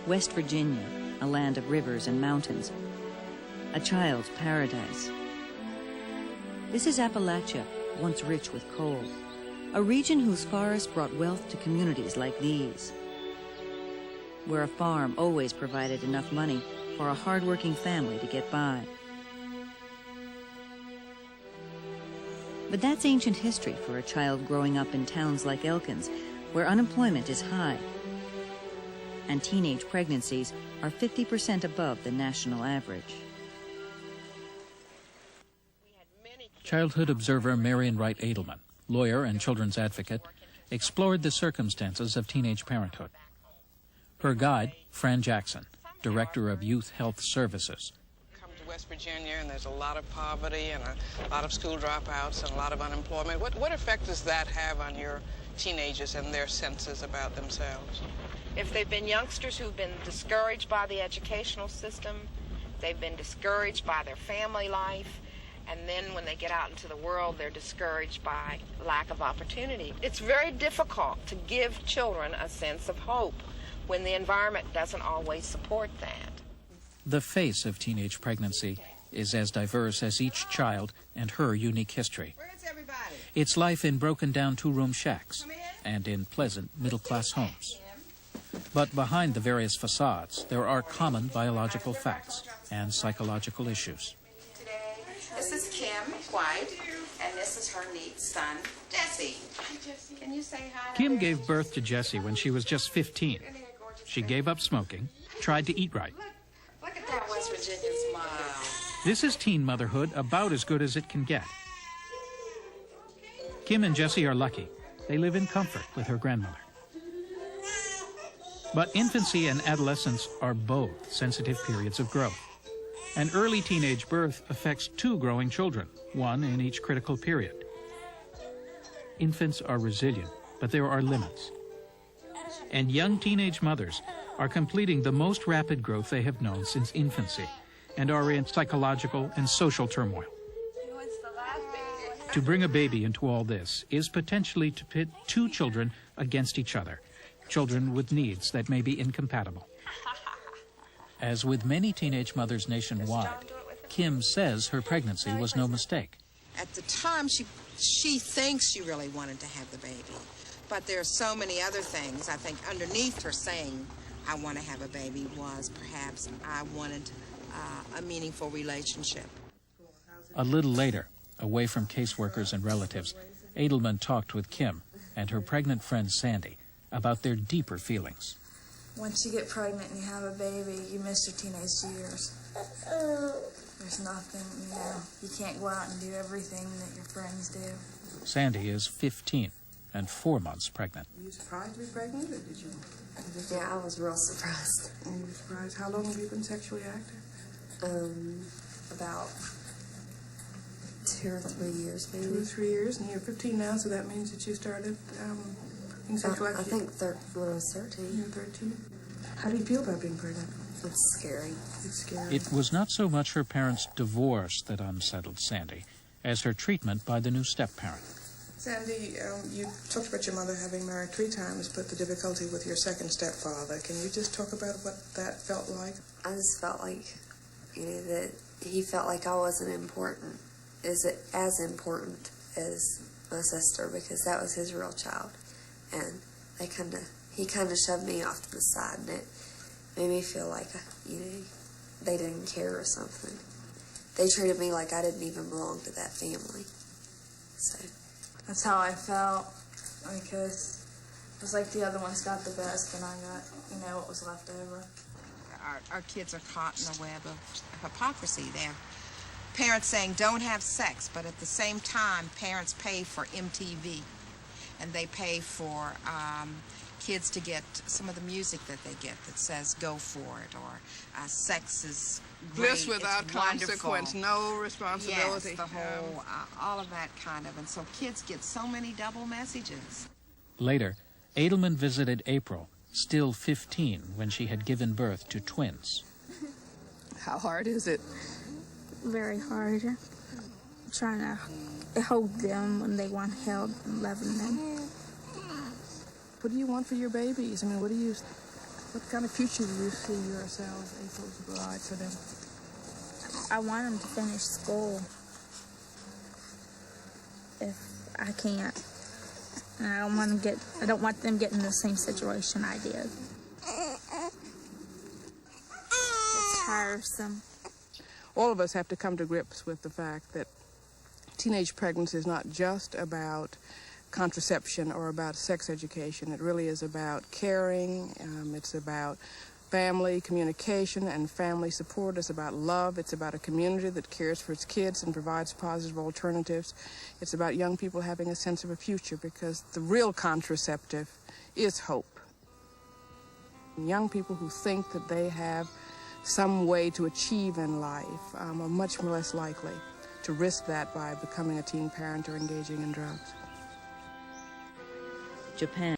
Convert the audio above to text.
West Virginia, a land of rivers and mountains, a child's paradise. This is Appalachia, once rich with coal, a region whose forests brought wealth to communities like these, where a farm always provided enough money for a hard-working family to get by. But that's ancient history for a child growing up in towns like Elkins, where unemployment is high, and teenage pregnancies are 50% above the national average. Childhood observer Marion Wright Edelman, lawyer and children's advocate, explored the circumstances of teenage parenthood. Her guide, Fran Jackson, director of Youth Health Services. Come to West Virginia and there's a lot of poverty and a lot of school dropouts and a lot of unemployment. What effect does that have on your teenagers and their senses about themselves? If they've been youngsters who've been discouraged by the educational system, they've been discouraged by their family life, and then when they get out into the world, they're discouraged by lack of opportunity. It's very difficult to give children a sense of hope when the environment doesn't always support that. The face of teenage pregnancy is as diverse as each child and her unique history. Where's everybody? It's life in broken-down two-room shacks and in pleasant middle-class homes. But behind the various facades, there are common biological facts and psychological issues. This is Kim White, and this is her neat son, Jesse. Can you say hi? Kim gave birth to Jessie when she was just 15. She gave up smoking, tried to eat right. Look at that West Virginia smile. This is teen motherhood about as good as it can get. Kim and Jessie are lucky. They live in comfort with her grandmother. But infancy and adolescence are both sensitive periods of growth. An early teenage birth affects two growing children, one in each critical period. Infants are resilient, but there are limits. And young teenage mothers are completing the most rapid growth they have known since infancy and are in psychological and social turmoil. To bring a baby into all this is potentially to pit two children against each other, children with needs that may be incompatible. As with many teenage mothers nationwide, Kim says her pregnancy was no mistake. At the time, she thinks she really wanted to have the baby, but there are so many other things. I think underneath her saying, I want to have a baby, was perhaps I wanted a meaningful relationship. A little later, away from caseworkers and relatives, Edelman talked with Kim and her pregnant friend Sandy about their deeper feelings. Once you get pregnant and you have a baby, you miss your teenage years. There's nothing, you can't go out and do everything that your friends do. Sandy is 15 and 4 months pregnant. Were you surprised to be pregnant, or did you? Yeah, I was real surprised. And you were surprised? How long have you been sexually active? About 2 or 3 years, maybe. 2 or 3 years, and you're 15 now, so that means that you started being sexually active. I think when I was 13. You're 13. How do you feel about being pregnant? It's scary. It's scary. It was not so much her parents' divorce that unsettled Sandy as her treatment by the new step-parent. Sandy, you talked about your mother having married 3 times, but the difficulty with your second stepfather. Can you just talk about what that felt like? I just felt like, that he felt like I wasn't important, as important as my sister, because that was his real child. And he kind of shoved me off to the side, and it made me feel like, they didn't care or something. They treated me like I didn't even belong to that family. So that's how I felt, because it was like the other ones got the best, and I got, what was left over. Our kids are caught in a web of hypocrisy. They have parents saying don't have sex, but at the same time, parents pay for MTV, and they pay for kids to get some of the music that they get that says go for it, or sex is great, Bliss without consequence, no responsibility. Yes, the whole, all of that kind of, and so kids get so many double messages. Later, Edelman visited April, still 15, when she had given birth to twins. How hard is it? Very hard. Trying to hold them when they want held and loving them. What do you want for your babies? I mean, what do you What kind of future do you see yourself able to provide for them? I want them to finish school if I can't. And I don't want them getting the same situation I did. It's tiresome. All of us have to come to grips with the fact that teenage pregnancy is not just about contraception or about sex education. It really is about caring. It's about family communication and family support. It's about love. It's about a community that cares for its kids and provides positive alternatives. It's about young people having a sense of a future, because the real contraceptive is hope. Young people who think that they have some way to achieve in life are much less likely to risk that by becoming a teen parent or engaging in drugs. Japan.